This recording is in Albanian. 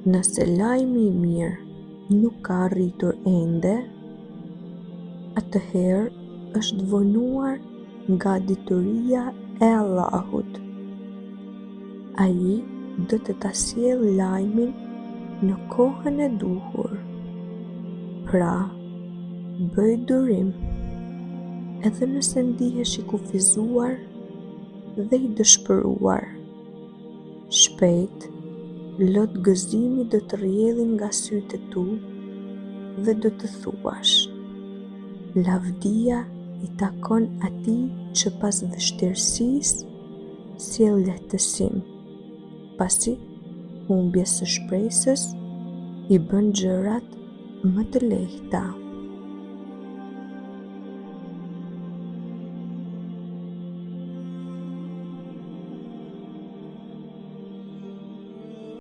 Nëse lajmi i mirë nuk ka arritur ende, atëherë është vonuar nga dituria e Allahut. Ai do të ta sjellë lajmin në kohën e duhur. Pra, bëj durim, edhe nëse ndihesh i kufizuar dhe i dëshpëruar. Shpejt, lot gëzimi do të rrjedhin nga sytë e tu dhe do të thuash: lavdia i takon atij që pas vështirësisë sjell lehtësim, pasi humbjes së shpresës i bën gjërat më të lehta.